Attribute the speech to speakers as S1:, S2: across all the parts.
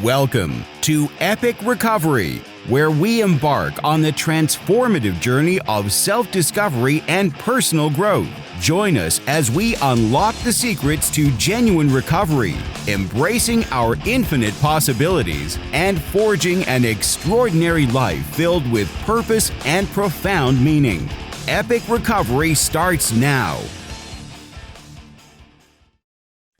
S1: Welcome to Epic Recovery, where we embark on the transformative journey of self-discovery and personal growth. Join us as we unlock the secrets to genuine recovery, embracing our infinite possibilities, and forging an extraordinary life filled with purpose and profound meaning. Epic Recovery starts now.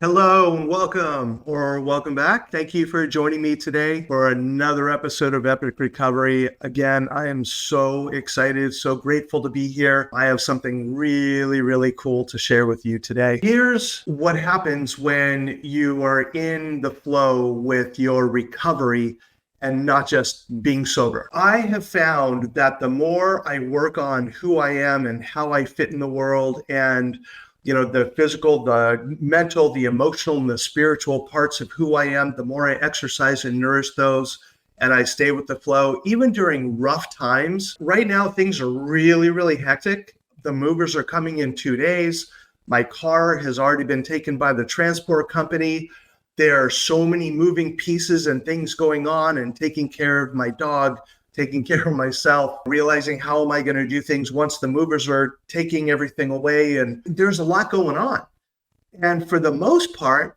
S2: Hello and welcome back. Thank you for joining me today for another episode of Epic Recovery. Again, I am so excited, so grateful to be here. I have something really, really cool to share with you today. Here's what happens when you are in the flow with your recovery and not just being sober. I have found that the more I work on who I am and how I fit in the world, and the physical, the mental, the emotional, and the spiritual parts of who I am, the more I exercise and nourish those, and I stay with the flow, even during rough times. Right now, things are really, really hectic. The movers are coming in 2 days. My car has already been taken by the transport company. There are so many moving pieces and things going on, and taking care of my dog, taking care of myself, realizing how am I going to do things once the movers are taking everything away. And there's a lot going on. And for the most part,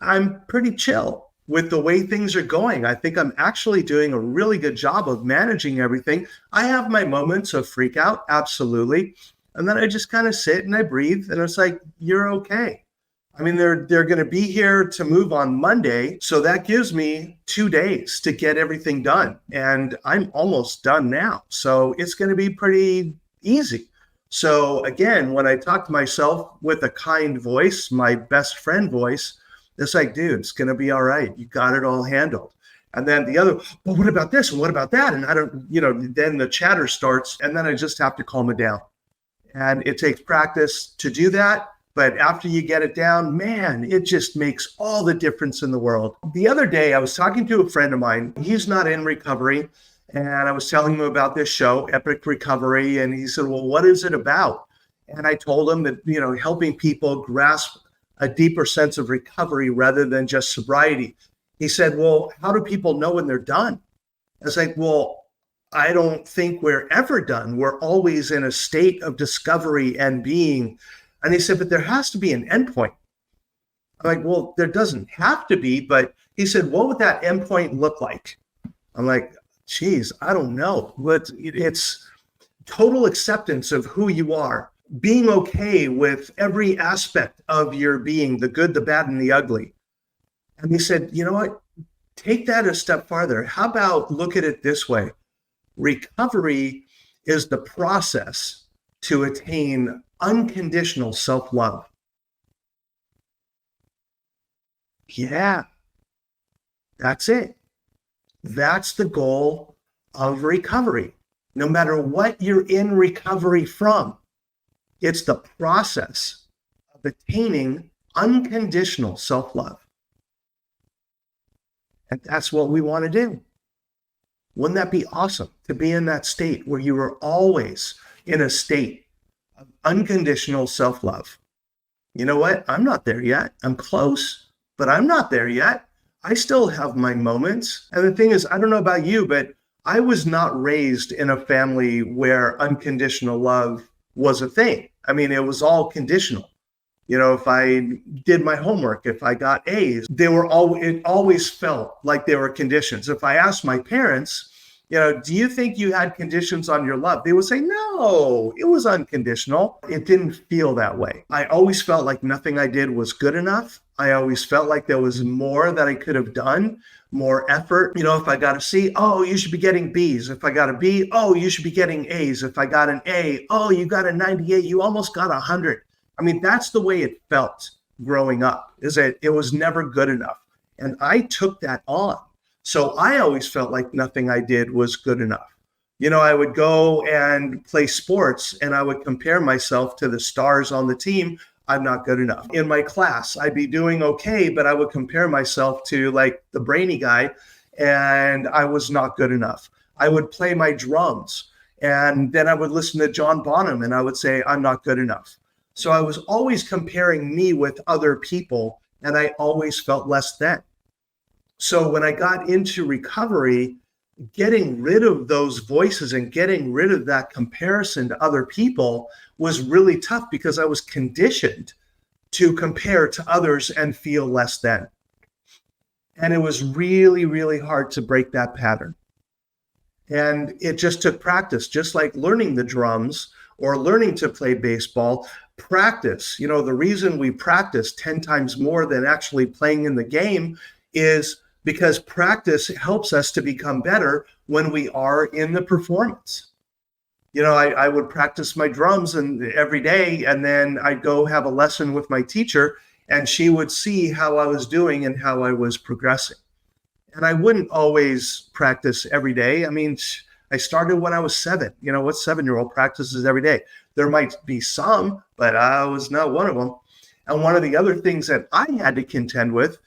S2: I'm pretty chill with the way things are going. I think I'm actually doing a really good job of managing everything. I have my moments of freak out, absolutely. And then I just kind of sit and I breathe, and it's like, you're okay. I mean, they're going to be here to move on Monday. So that gives me 2 days to get everything done. And I'm almost done now. So it's going to be pretty easy. So again, when I talk to myself with a kind voice, my best friend voice, it's like, dude, it's going to be all right. You got it all handled. And then the other, well, what about this? And what about that? And I don't, then the chatter starts, and then I just have to calm it down. And it takes practice to do that. But after you get it down, man, it just makes all the difference in the world. The other day, I was talking to a friend of mine. He's not in recovery. And I was telling him about this show, Epic Recovery. And he said, well, what is it about? And I told him that, helping people grasp a deeper sense of recovery rather than just sobriety. He said, well, how do people know when they're done? I was like, well, I don't think we're ever done. We're always in a state of discovery and being. And he said, but there has to be an endpoint. I'm like, well, there doesn't have to be, but he said, what would that endpoint look like? I'm like, geez, I don't know. But it's total acceptance of who you are, being okay with every aspect of your being, the good, the bad, and the ugly. And he said, you know what? Take that a step farther. How about look at it this way? Recovery is the process to attain unconditional self-love. Yeah, that's it. That's the goal of recovery. No matter what you're in recovery from, it's the process of attaining unconditional self-love. And that's what we want to do. Wouldn't that be awesome to be in that state where you are always in a state of unconditional self-love? You know what? I'm not there yet. I'm close, but I'm not there yet. I still have my moments. And the thing is, I don't know about you, but I was not raised in a family where unconditional love was a thing. I mean, it was all conditional. If I did my homework, if I got A's, it always felt like there were conditions. If I asked my parents, do you think you had conditions on your love? They would say, no, it was unconditional. It didn't feel that way. I always felt like nothing I did was good enough. I always felt like there was more that I could have done, more effort. If I got a C, oh, you should be getting B's. If I got a B, oh, you should be getting A's. If I got an A, oh, you got a 98, you almost got 100. I mean, that's the way it felt growing up, is that it was never good enough. And I took that on. So I always felt like nothing I did was good enough. I would go and play sports and I would compare myself to the stars on the team. I'm not good enough. In my class, I'd be doing okay, but I would compare myself to like the brainy guy, and I was not good enough. I would play my drums, and then I would listen to John Bonham and I would say, I'm not good enough. So I was always comparing me with other people, and I always felt less than. So when I got into recovery, getting rid of those voices and getting rid of that comparison to other people was really tough because I was conditioned to compare to others and feel less than. And it was really, really hard to break that pattern. And it just took practice, just like learning the drums or learning to play baseball. Practice, the reason we practice 10 times more than actually playing in the game is because practice helps us to become better when we are in the performance. I would practice my drums and every day, and then I'd go have a lesson with my teacher, and she would see how I was doing and how I was progressing. And I wouldn't always practice every day. I mean, I started when I was 7. What 7-year-old practices every day? There might be some, but I was not one of them. And one of the other things that I had to contend with,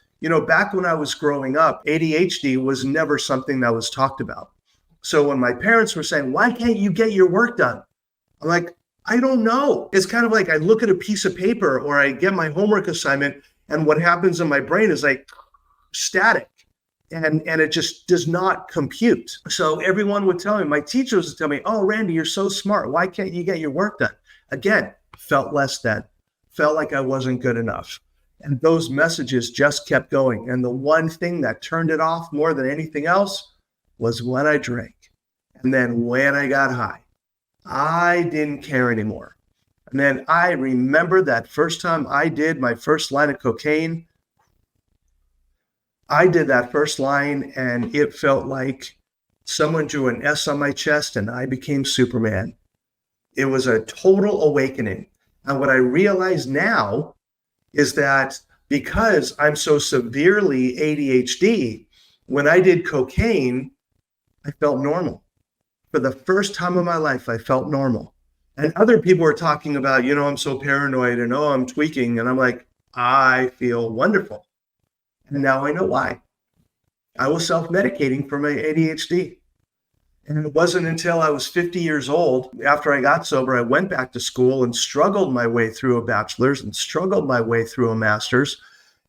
S2: back when I was growing up, ADHD was never something that was talked about. So when my parents were saying, why can't you get your work done? I'm like, I don't know. It's kind of like I look at a piece of paper or I get my homework assignment, and what happens in my brain is like static. And it just does not compute. So everyone would tell me, my teachers would tell me, oh, Randy, you're so smart. Why can't you get your work done? Again, felt less than, felt like I wasn't good enough. And those messages just kept going. And the one thing that turned it off more than anything else was when I drank. And then when I got high, I didn't care anymore. And then I remember that first time I did my first line of cocaine. I did that first line and it felt like someone drew an S on my chest and I became Superman. It was a total awakening. And what I realize now is that because I'm so severely ADHD, when I did cocaine, I felt normal. For the first time in my life, I felt normal. And other people were talking about, I'm so paranoid and I'm tweaking. And I'm like, I feel wonderful. And now I know why. I was self-medicating for my ADHD. And it wasn't until I was 50 years old, after I got sober, I went back to school and struggled my way through a bachelor's and struggled my way through a master's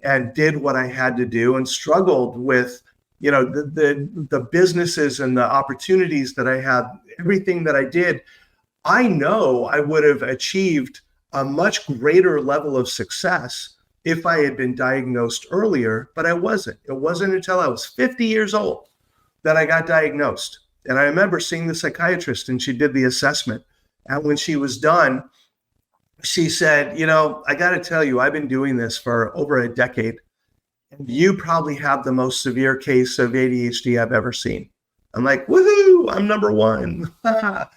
S2: and did what I had to do and struggled with, the businesses and the opportunities that I had, everything that I did. I know I would have achieved a much greater level of success if I had been diagnosed earlier, but I wasn't. It wasn't until I was 50 years old that I got diagnosed. And I remember seeing the psychiatrist and she did the assessment. And when she was done, she said, I got to tell you, I've been doing this for over a decade. And you probably have the most severe case of ADHD I've ever seen. I'm like, woohoo, I'm number one. It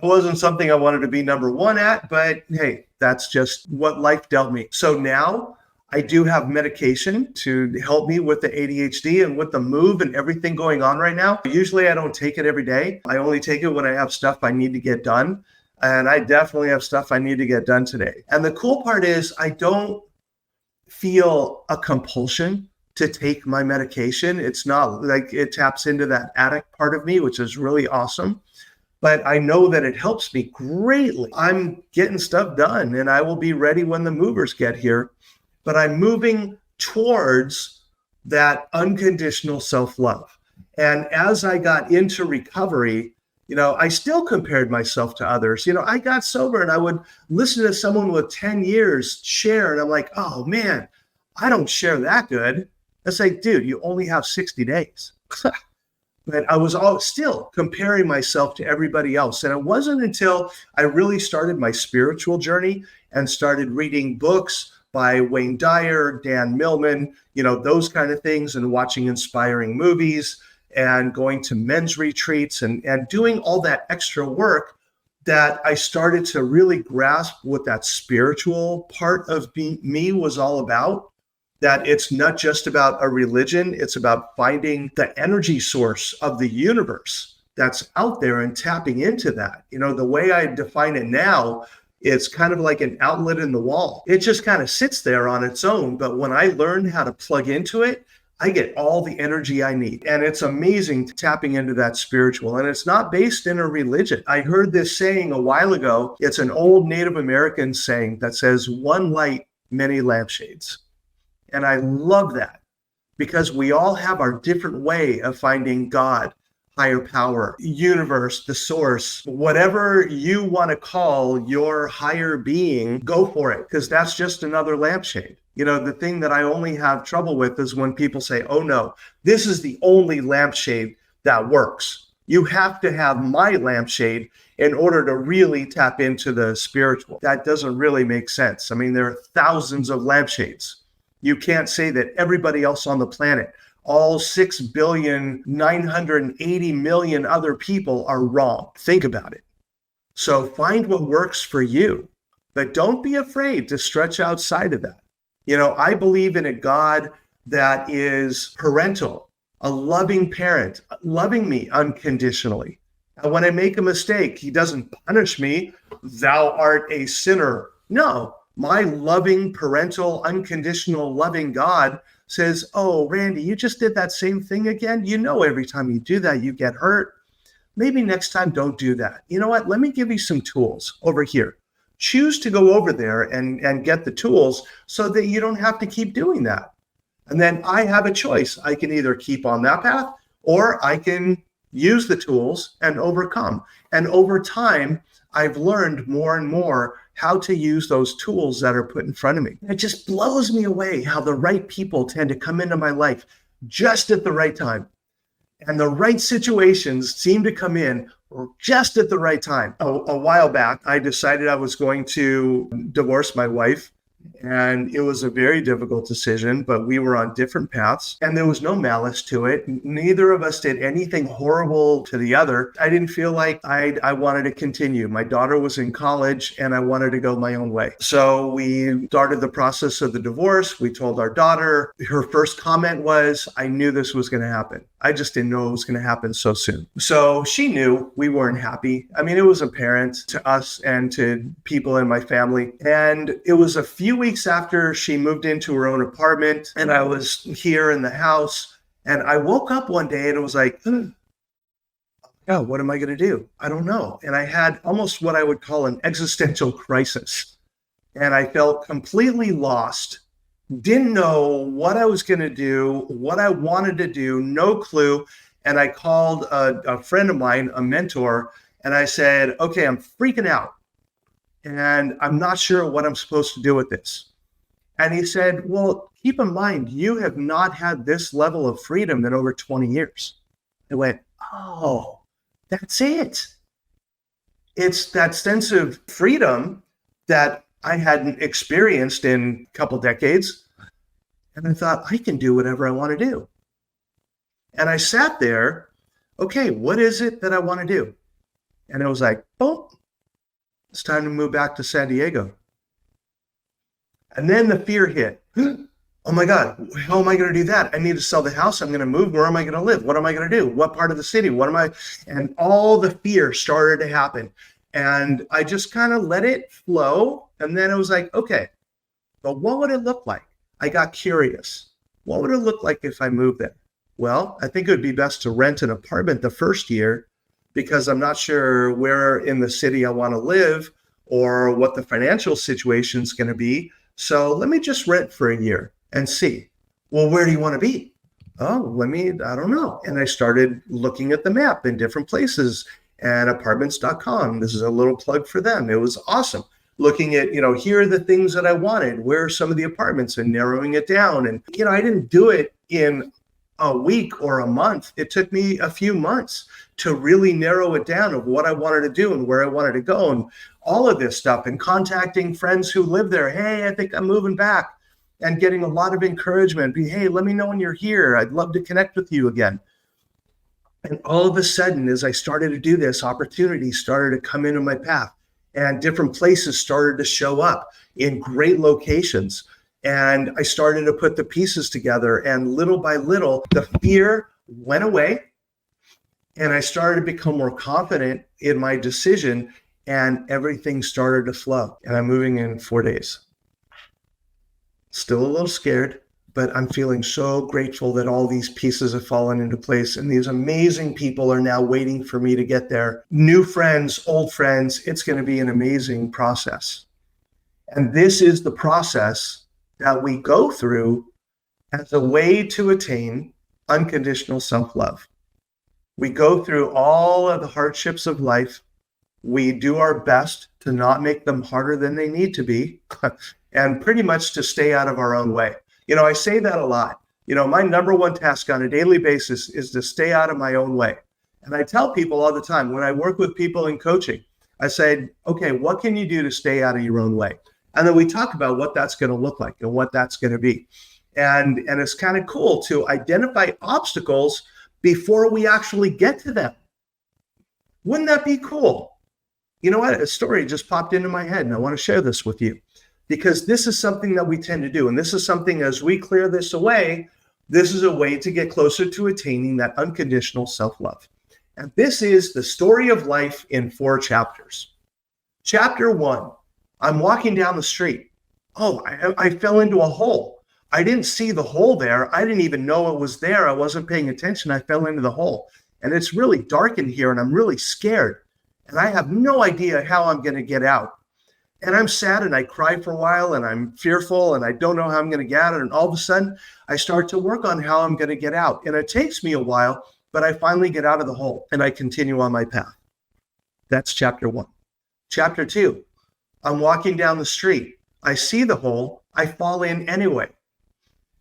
S2: wasn't something I wanted to be number one at, but hey, that's just what life dealt me. So now I do have medication to help me with the ADHD and with the move and everything going on right now. Usually I don't take it every day. I only take it when I have stuff I need to get done. And I definitely have stuff I need to get done today. And the cool part is I don't feel a compulsion to take my medication. It's not like it taps into that addict part of me, which is really awesome. But I know that it helps me greatly. I'm getting stuff done and I will be ready when the movers get here. But I'm moving towards that unconditional self-love. And as I got into recovery, I still compared myself to others. I got sober and I would listen to someone with 10 years share. And I'm like, oh man, I don't share that good. It's like, dude, you only have 60 days. But I was still comparing myself to everybody else. And it wasn't until I really started my spiritual journey and started reading books by Wayne Dyer, Dan Millman, those kind of things, and watching inspiring movies and going to men's retreats and doing all that extra work that I started to really grasp what that spiritual part of me was all about. That it's not just about a religion, it's about finding the energy source of the universe that's out there and tapping into that. The way I define it now, it's kind of like an outlet in the wall. It just kind of sits there on its own. But when I learn how to plug into it, I get all the energy I need. And it's amazing tapping into that spiritual. And it's not based in a religion. I heard this saying a while ago. It's an old Native American saying that says, one light, many lampshades. And I love that because we all have our different way of finding God, higher power, universe, the source, whatever you want to call your higher being, go for it, because that's just another lampshade. The thing that I only have trouble with is when people say, oh no, this is the only lampshade that works. You have to have my lampshade in order to really tap into the spiritual. That doesn't really make sense. I mean, there are thousands of lampshades. You can't say that everybody else on the planet, all 6,980,000,000 other people, are wrong. Think about it. So find what works for you, but don't be afraid to stretch outside of that. I believe in a God that is parental, a loving parent, loving me unconditionally. And when I make a mistake, he doesn't punish me. Thou art a sinner. No, my loving, parental, unconditional, loving God says, oh, Randy, you just did that same thing again. Every time you do that, you get hurt. Maybe next time, don't do that. You know what? Let me give you some tools over here. Choose to go over there and get the tools so that you don't have to keep doing that. And then I have a choice. I can either keep on that path, or I can use the tools and overcome. And over time, I've learned more and more how to use those tools that are put in front of me. It just blows me away how the right people tend to come into my life just at the right time. And the right situations seem to come in just at the right time. A while back, I decided I was going to divorce my wife. And it was a very difficult decision, but we were on different paths and there was no malice to it. Neither of us did anything horrible to the other. I didn't feel like I wanted to continue. My daughter was in college and I wanted to go my own way. So we started the process of the divorce. We told our daughter. Her first comment was, I knew this was going to happen. I just didn't know it was going to happen so soon. So she knew we weren't happy. I mean, it was apparent to us and to people in my family. And it was a few weeks after she moved into her own apartment and I was here in the house. And I woke up one day and it was like, oh, what am I going to do? I don't know. And I had almost what I would call an existential crisis. And I felt completely lost. Didn't know what I was going to do, what I wanted to do, no clue. And I called a friend of mine, a mentor, and I said, okay, I'm freaking out. And I'm not sure what I'm supposed to do with this. And he said, well, keep in mind, you have not had this level of freedom in over 20 years. I went, oh, that's it. It's that sense of freedom that I hadn't experienced in a couple decades. And I thought, I can do whatever I want to do. And I sat there, okay, what is it that I want to do? And it was like, oh, it's time to move back to San Diego. And then the fear hit. Oh my God, how am I going to do that? I need to sell the house. I'm going to move. Where am I going to live? What am I going to do? What part of the city? And all the fear started to happen. And I just kind of let it flow. And then it was like, okay, but what would it look like? I got curious. What would it look like if I moved there? Well, I think it would be best to rent an apartment the first year because I'm not sure where in the city I want to live or what the financial situation is going to be. So let me just rent for a year and see. Well, where do you want to be? Oh, I don't know. And I started looking at the map in different places and apartments.com. This is a little plug for them. It was awesome. Looking at, here are the things that I wanted. Where are some of the apartments and narrowing it down. And, I didn't do it in a week or a month. It took me a few months to really narrow it down of what I wanted to do and where I wanted to go and all of this stuff and contacting friends who live there. Hey, I think I'm moving back and getting a lot of encouragement. Hey, let me know when you're here. I'd love to connect with you again. And all of a sudden, as I started to do this, opportunities started to come into my path and different places started to show up in great locations. And I started to put the pieces together and little by little, the fear went away and I started to become more confident in my decision and everything started to flow. And I'm moving in 4 days. Still a little scared, but I'm feeling so grateful that all these pieces have fallen into place and these amazing people are now waiting for me to get there. New friends, old friends, it's going to be an amazing process. And this is the process that we go through as a way to attain unconditional self-love. We go through all of the hardships of life. We do our best to not make them harder than they need to be, and pretty much to stay out of our own way. I say that a lot. My number one task on a daily basis is to stay out of my own way. And I tell people all the time when I work with people in coaching, I say, okay, what can you do to stay out of your own way? And then we talk about what that's going to look like and what that's going to be. And it's kind of cool to identify obstacles before we actually get to them. Wouldn't that be cool? You know what? A story just popped into my head, and I want to share this with you because this is something that we tend to do. And this is something, as we clear this away, this is a way to get closer to attaining that unconditional self-love. And this is the story of life in 4 chapters. Chapter 1, I'm walking down the street. Oh, I fell into a hole. I didn't see the hole there. I didn't even know it was there. I wasn't paying attention. I fell into the hole. And it's really dark in here, and I'm really scared. And I have no idea how I'm going to get out. And I'm sad, and I cry for a while, and I'm fearful, and I don't know how I'm going to get out. And all of a sudden, I start to work on how I'm going to get out. And it takes me a while, but I finally get out of the hole, and I continue on my path. That's chapter 1. Chapter 2, I'm walking down the street. I see the hole. I fall in anyway.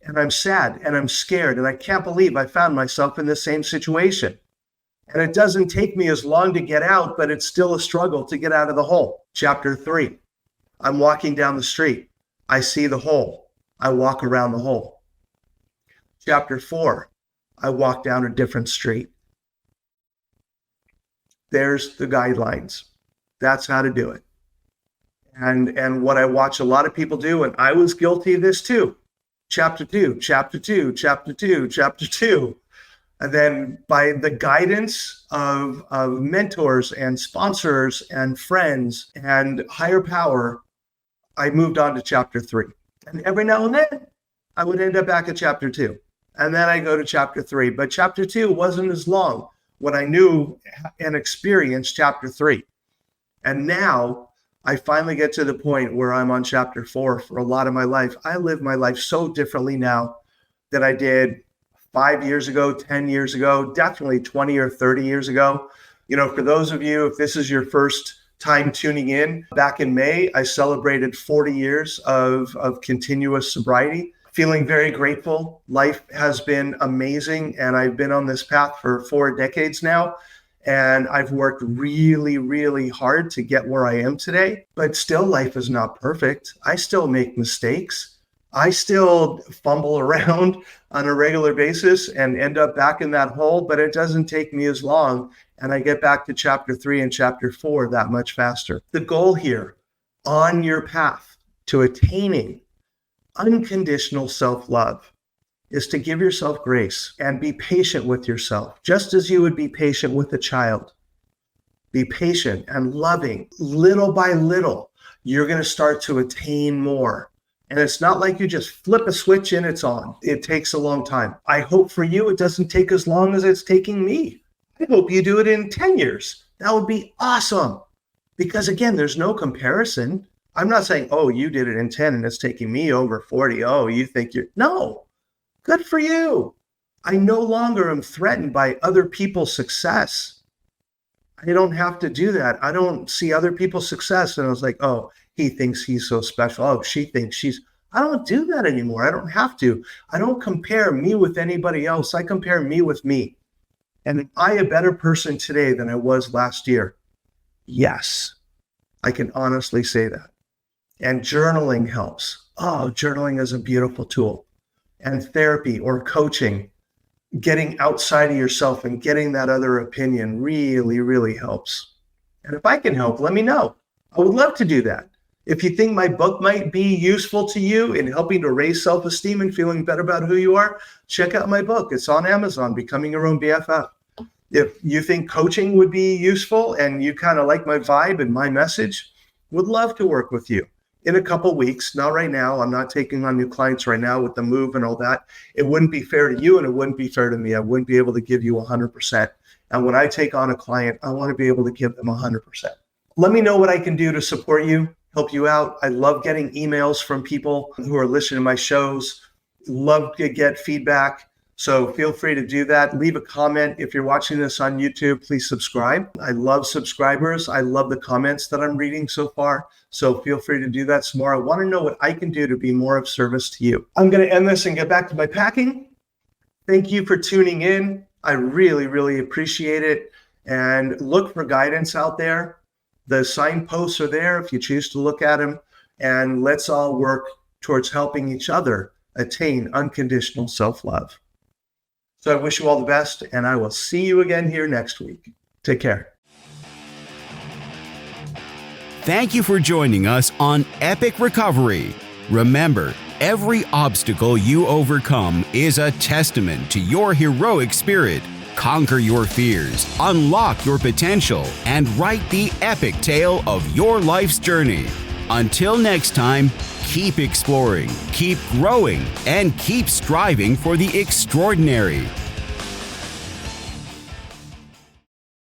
S2: And I'm sad, and I'm scared, and I can't believe I found myself in the same situation. And it doesn't take me as long to get out, but it's still a struggle to get out of the hole. Chapter 3, I'm walking down the street. I see the hole. I walk around the hole. Chapter 4, I walk down a different street. There's the guidelines. That's how to do it. And what I watch a lot of people do, and I was guilty of this too. Chapter 2, chapter 2, chapter 2, chapter 2. And then by the guidance of mentors and sponsors and friends and higher power, I moved on to chapter 3. And every now and then, I would end up back at chapter 2. And then I go to chapter 3. But chapter 2 wasn't as long when I knew and experienced chapter 3. And now I finally get to the point where I'm on chapter 4 for a lot of my life. I live my life so differently now than I did 5 years ago, 10 years ago, definitely 20 or 30 years ago. For those of you, if this is your first time tuning in, back in May, I celebrated 40 years of continuous sobriety. Feeling very grateful. Life has been amazing, and I've been on this path for 4 decades now. And I've worked really, really hard to get where I am today, but still life is not perfect. I still make mistakes. I still fumble around on a regular basis and end up back in that hole, but it doesn't take me as long. And I get back to chapter 3 and chapter 4 that much faster. The goal here on your path to attaining unconditional self-love is to give yourself grace and be patient with yourself, just as you would be patient with a child. Be patient and loving. Little by little, you're going to start to attain more. And it's not like you just flip a switch and it's on. It takes a long time. I hope for you it doesn't take as long as it's taking me. I hope you do it in 10 years. That would be awesome. Because again, there's no comparison. I'm not saying, oh, you did it in 10 and it's taking me over 40. Oh, you think you're... No. Good for you. I no longer am threatened by other people's success. I don't have to do that. I don't see other people's success. And I was like, oh, he thinks he's so special. Oh, she thinks she's... I don't do that anymore. I don't have to. I don't compare me with anybody else. I compare me with me. And am I a better person today than I was last year? Yes. I can honestly say that. And journaling helps. Oh, journaling is a beautiful tool. And therapy or coaching, getting outside of yourself and getting that other opinion really, really helps. And if I can help, let me know. I would love to do that. If you think my book might be useful to you in helping to raise self-esteem and feeling better about who you are, check out my book. It's on Amazon, Becoming Your Own BFF. If you think coaching would be useful and you kind of like my vibe and my message, would love to work with you. In a couple weeks, not right now. I'm not taking on new clients right now with the move and all that. It wouldn't be fair to you and it wouldn't be fair to me. I wouldn't be able to give you 100%. And when I take on a client, I want to be able to give them 100%. Let me know what I can do to support you, help you out. I love getting emails from people who are listening to my shows. Love to get feedback. So feel free to do that. Leave a comment. If you're watching this on YouTube, please subscribe. I love subscribers. I love the comments that I'm reading so far. So feel free to do that some more. I want to know what I can do to be more of service to you. I'm going to end this and get back to my packing. Thank you for tuning in. I really, really appreciate it. And look for guidance out there. The signposts are there if you choose to look at them. And let's all work towards helping each other attain unconditional self-love. So I wish you all the best, and I will see you again here next week. Take care.
S1: Thank you for joining us on Epic Recovery. Remember, every obstacle you overcome is a testament to your heroic spirit. Conquer your fears, unlock your potential, and write the epic tale of your life's journey. Until next time, keep exploring, keep growing, and keep striving for the extraordinary.